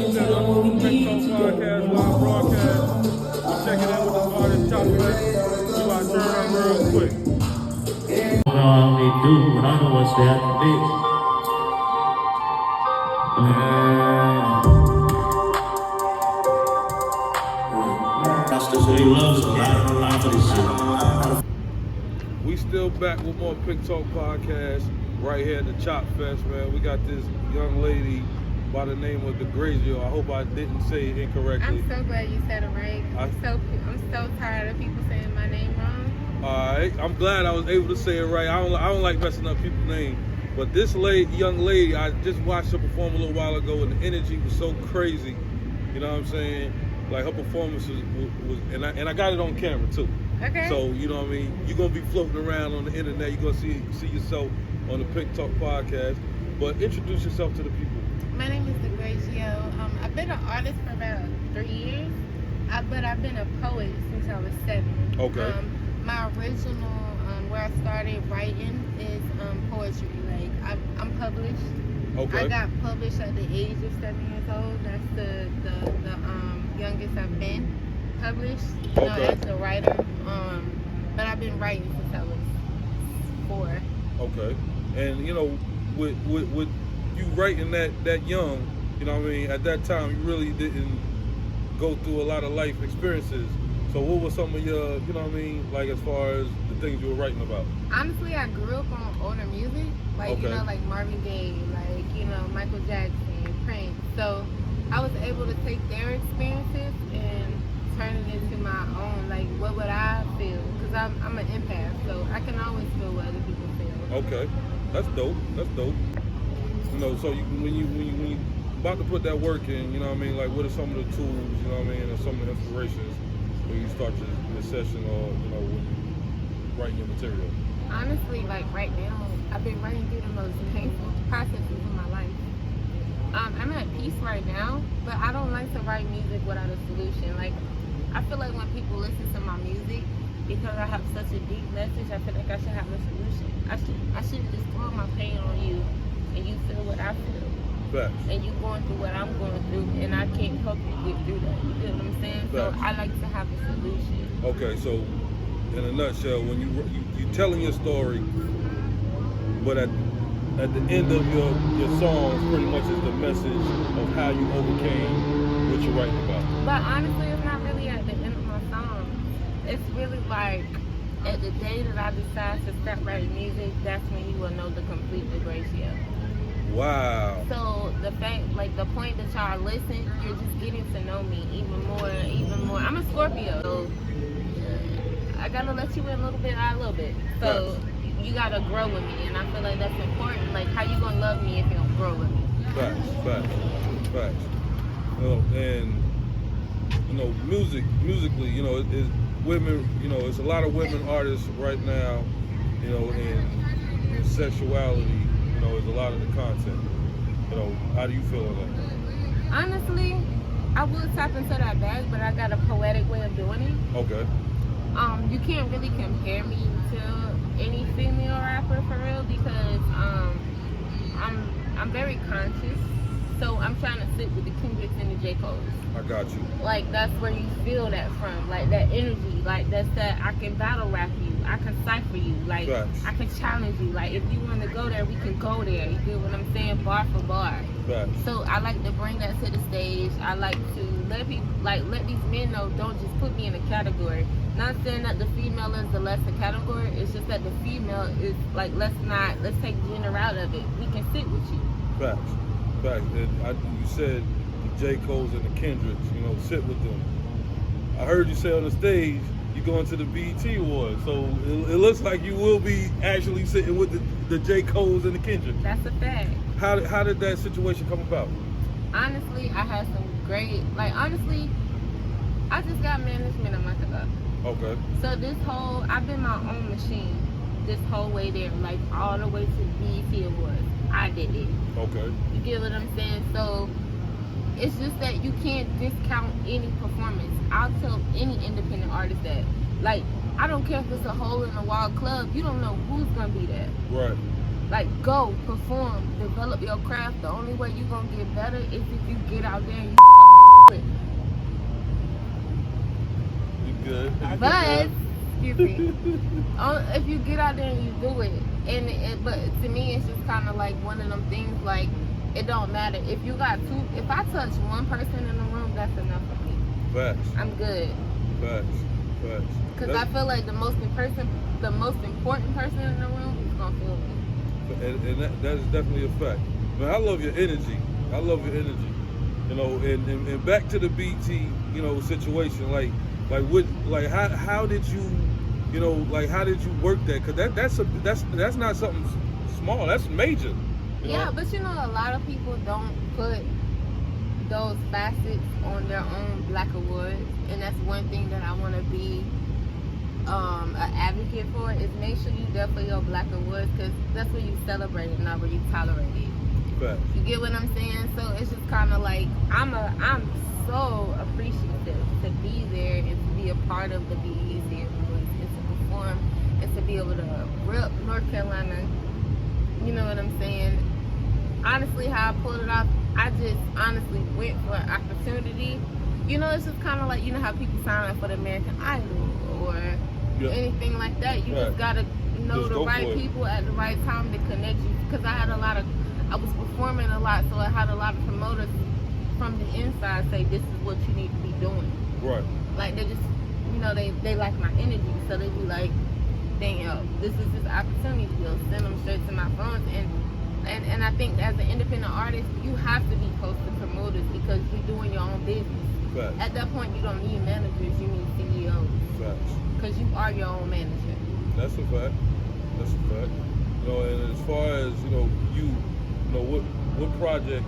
listening to the Big Talk Podcast, live broadcast. I'm checking in with the artist Chophouze. We about to turn around real quick. I don't know how they do, but I know what's there for me. He loves a lot of this shit. We still back with more Big Talk Podcast right here at the Chop Fest, man. We got this young lady by the name of Degragioh. I hope I didn't say it incorrectly. I'm so glad you said it right. I'm so tired of people saying my name wrong. Alright, I'm glad I was able to say it right. I don't like messing up people's names. But this young lady, I just watched her perform a little while ago, and the energy was so crazy. You know what I'm saying? Like, her performance was and I got it on camera too. Okay. So, you know what I mean? You're going to be floating around on the internet. You're going to see yourself on the Big Talk Podcast. But introduce yourself to the people. My name is Degragioh. I've been an artist for about 3 years, but I've been a poet since I was 7. Okay. My original, where I started writing is poetry. Like, I'm published. Okay. I got published at the age of 7 years old. That's the youngest I've been published, as a writer. But I've been writing since I was 4. Okay. And you know, with you writing that young, you know what I mean, at that time you really didn't go through a lot of life experiences. So what were some of your, you know what I mean, like as far as the things you were writing about? Honestly, I grew up on older music, like, you know, like Marvin Gaye, like, you know, Michael Jackson, Prince. So I was able to take their experiences and turn it into my own. Like, what would I feel? Because I'm an empath, so I can always feel what other people feel. Okay, that's dope. That's dope. You know, so when you about to put that work in, you know what I mean, like what are some of the tools, you know what I mean, and some of the inspirations when you start your session, or you know, when you write your material? Honestly, like right now, I've been writing through the most painful processes of my life. I'm at peace right now, but I don't like to write music without a solution. Like, I feel like when people listen to my music, because I have such a deep message, I feel like I should have a solution. I should just throw my pain on you, and you feel what I feel. Facts. And you going through what I'm going through, and I can't help you get through that. You get what I'm saying? Facts. So I like to have a solution. Okay, so in a nutshell, when you telling your story, but at the end of your songs, pretty much is the message of how you overcame what you're writing about. But honestly, it's not really at the end of my song. It's really like at the day that I decide to stop writing music, that's when you will know the complete Degragioh. Wow. So the fact, like the point that y'all listen, you're just getting to know me even more. I'm a Scorpio, so I gotta let you in a little bit, out a little bit. So you gotta grow with me, and I feel like that's important. Like, how you gonna love me if you don't grow with me? Facts. You know, and you know, musically, you know, it's women. You know, it's a lot of women artists right now. You know, in sexuality. You know, is a lot of the content. You know, how do you feel about that? Honestly, I would tap into that bag, but I got a poetic way of doing it. Okay. You can't really compare me to any female rapper for real, because I'm very conscious. So I'm trying to sit with the Kendricks and the J. Cole's. I got you. Like, that's where you feel that from. Like, that energy. Like, that's that I can battle rap you. I can cypher you. Like, Facts. I can challenge you. Like, if you want to go there, we can go there. You get what I'm saying? Bar for bar. Facts. So I like to bring that to the stage. I like to let people, like, let these men know, don't just put me in a category. Not saying that the female is the lesser category. It's just that the female is, like, let's take gender out of it. We can sit with you. Facts. And you said the J. Cole's and the Kendricks, you know, sit with them. I heard you say on the stage you're going to the BET Awards, so it looks like you will be actually sitting with the J. Cole's and the Kendricks. That's a fact. How did that situation come about? Honestly, I had some great, like, honestly, I just got management a month ago. Okay. So I've been my own machine this whole way there, like all the way to the BET Awards. I did it. Okay. You get what I'm saying? So it's just that you can't discount any performance. I'll tell any independent artist that. Like, I don't care if it's a hole in the wall club, you don't know who's gonna be there. Right. Like, go, perform, develop your craft. The only way you gonna get better is if you get out there and you do it. You good? But, excuse me, if you get out there and you do it, but to me, it's just kind of like one of them things, like, it don't matter. If you got if I touch one person in the room, that's enough for me. Facts. I'm good. Facts. Because I feel like the most important person in the room is gonna feel me. And that is definitely a fact. Man, I love your energy. You know, and back to the BT, you know, situation. How did you, you know, like how did you work that? Because that's not something small. That's major. Yeah, but you know, a lot of people don't put those facets on their own Black awards, and that's one thing that I want to be an advocate for, is make sure you definitely your Black awards, because that's where you celebrate it, not where you tolerate it. Right. You get what I'm saying? So it's just kind of like I'm so appreciative to be there and to be a part of the BET awards and to perform and to be able to rep North Carolina. You know what I'm saying? Honestly, how I pulled it off, I just honestly went for an opportunity. You know, it's just kind of like, you know how people sign up for the American Idol or anything like that. You just gotta know the right people at the right time to connect you. Because I was performing a lot, so I had a lot of promoters from the inside say, this is what you need to be doing. Right. Like, they just, you know, they like my energy, so they be like, damn, this is this opportunity. They'll send them straight to my phones. And I think as an independent artist, you have to be close to promoters because you're doing your own business. Facts. At that point, you don't need managers, you need CEOs. Facts. Because you are your own manager. That's a fact. You know, and as far as, you know, what project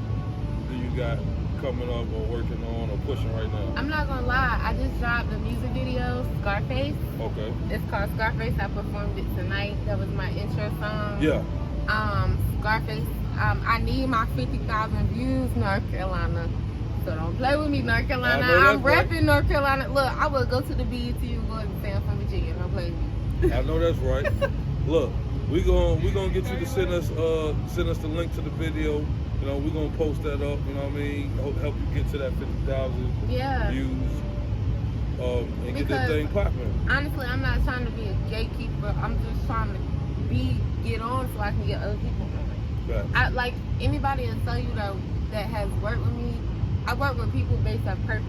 do you got coming up or working on or pushing right now? I'm not gonna lie, I just dropped the music video, Scarface. Okay. It's called Scarface. I performed it tonight. That was my intro song. Yeah. Scarface. I need my 50,000 views, North Carolina. So don't play with me, North Carolina. I'm repping North Carolina. Look, I will go to the BET Awards and say I'm from Virginia. Don't play with me. I know that's right. Look, we gonna get you to send us the link to the video. You know, we're gonna post that up. You know what I mean? Help you get to that 50,000 views. And get that thing popping. Honestly, I'm not trying to be a gatekeeper. I'm just trying to get on so I can get other people on. Right. Like anybody will tell you that has worked with me. I work with people based on purpose.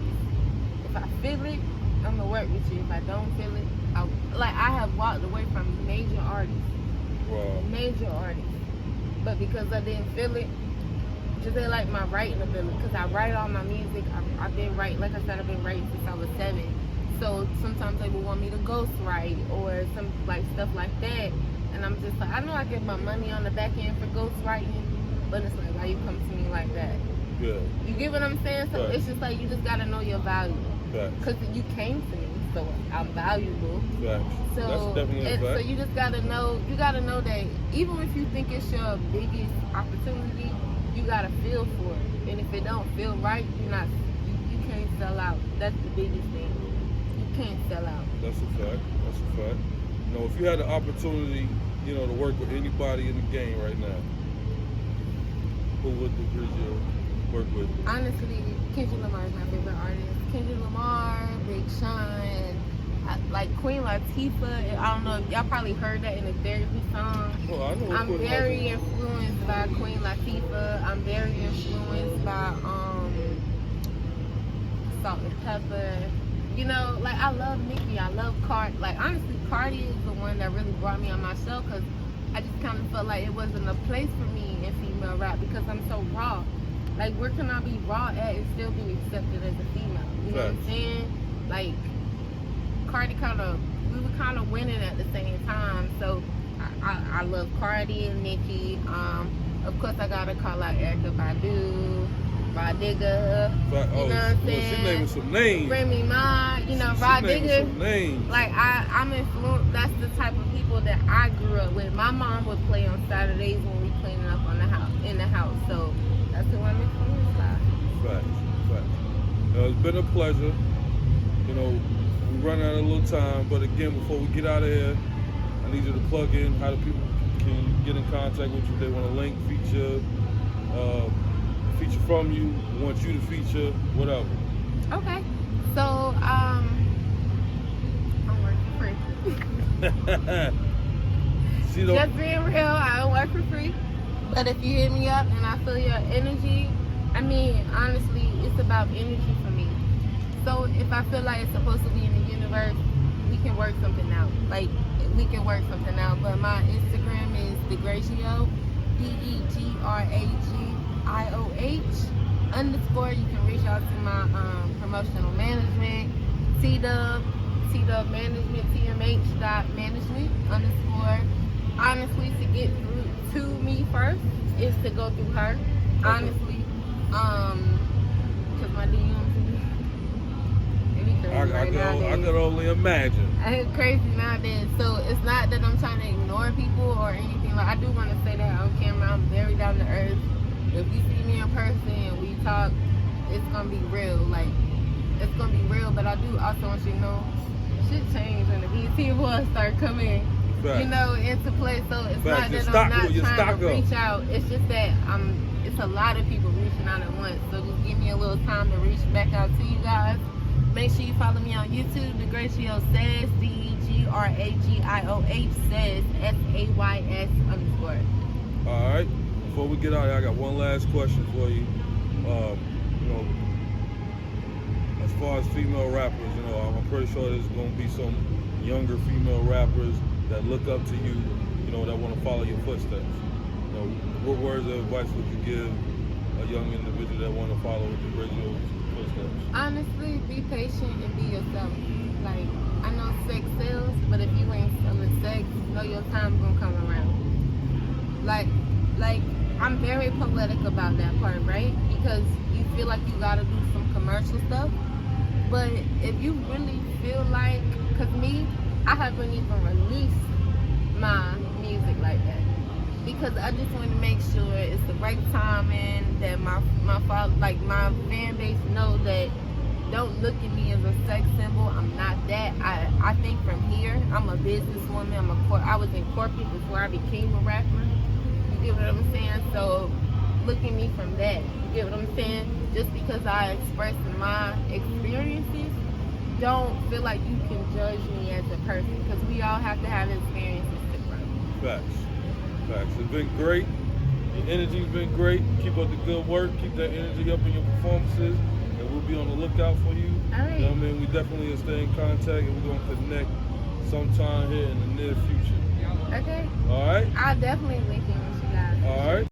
If I feel it, I'm gonna work with you. If I don't feel it, I have walked away from major artists. Wow. Major artists. But because I didn't feel it, just they like my writing ability. Because I write all my music. I've been writing, like I said, I've been writing since I was 7. So sometimes they will want me to ghostwrite or some like stuff like that. And I'm just like, I know I get my money on the back end for ghostwriting, but it's like, why you come to me like that? Yeah. You get what I'm saying? So it's just like, you just gotta know your value. Because you came to me, so I'm valuable. So that's definitely a fact. So you just gotta know, that even if you think it's your biggest opportunity, you gotta feel for it. And if it don't feel right, you can't sell out. That's the biggest thing. You can't sell out. That's a fact. You know, if you had the opportunity, you know, to work with anybody in the game right now, who would Degragioh work with? Honestly, Kendrick Lamar is my favorite artist. Kendrick Lamar, Big Sean, like Queen Latifah. I don't know, y'all probably heard that in the therapy song. Oh, I know. I'm very influenced by Queen Latifah. I'm very influenced by Salt and Pepper. You know, like I love Nicki, I love Cardi. Like honestly, Cardi is the one that really brought me on my show because I just kind of felt like it wasn't a place for me in female rap because I'm so raw. Like where can I be raw at and still be accepted as a female? You know what I'm saying? Like Cardi we were kind of winning at the same time. So I love Cardi and Nicki. Of course I gotta call out Erykah Badu. Rah Digga, you know what I'm saying? She naming some names. Remy Ma, you know, Rah Digga. Some names. Like I'm influenced. That's the type of people that I grew up with. My mom would play on Saturdays when we cleaning up in the house. So that's who I'm influenced by. Facts. It's been a pleasure. You know, we run out of a little time, but again, before we get out of here, I need you to plug in how the people can get in contact with you. They want a link, feature from you, want you to feature, whatever. Okay. So, I work for free. Just being real, I don't work for free. But if you hit me up and I feel your energy, I mean, honestly, it's about energy for me. So if I feel like it's supposed to be in the universe, we can work something out. Like, we can work something out. But my Instagram is Degragioh, DEGRAGIOH_. You can reach out to my promotional management, T-Dub Management, TMH.management_. Honestly, to get through to me first is to go through her. Honestly, because my DMs be crazy I could only imagine. It's crazy nowadays. So it's not that I'm trying to ignore people or anything. Like, I do want to say that on camera. I'm very down to earth. If you see me in person and we talk, it's gonna be real. Like, it's gonna be real. But I do also want you to know, shit changed when the BT boys start coming. Right. You know, into play. So it's Right. not that I'm not trying to reach out. It's just that it's a lot of people reaching out at once. So just give me a little time to reach back out to you guys. Make sure you follow me on YouTube, Degragioh Says, DEGRAGIOH Says, SAYS_. All right. Before we get out here, I got one last question for you. You know, as far as female rappers, you know, I'm pretty sure there's going to be some younger female rappers that look up to you, you know, that want to follow your footsteps. You know, what words of advice would you give a young individual that want to follow Degragioh's footsteps? Honestly, be patient and be yourself. Like, I know sex sells, but if you ain't selling sex, know your time's gonna come around. Like, I'm very poetic about that part, right? Because you feel like you gotta do some commercial stuff. But if you really feel like, cause me, I haven't even released my music like that. Because I just want to make sure it's the right timing, that my fan base know that don't look at me as a sex symbol. I'm not that. I think from here, I'm a businesswoman. I was in corporate before I became a rapper. You get what I'm saying? So look at me from that. You get what I'm saying? Just because I express my experiences, don't feel like you can judge me as a person, because we all have to have experiences to grow. Facts. It's been great. Your energy's been great. Keep up the good work. Keep that energy up in your performances, and we'll be on the lookout for you. All right. You know what I mean? We definitely will stay in contact, and we're gonna connect sometime here in the near future. Okay. All right. I'll definitely link in with you guys. All right.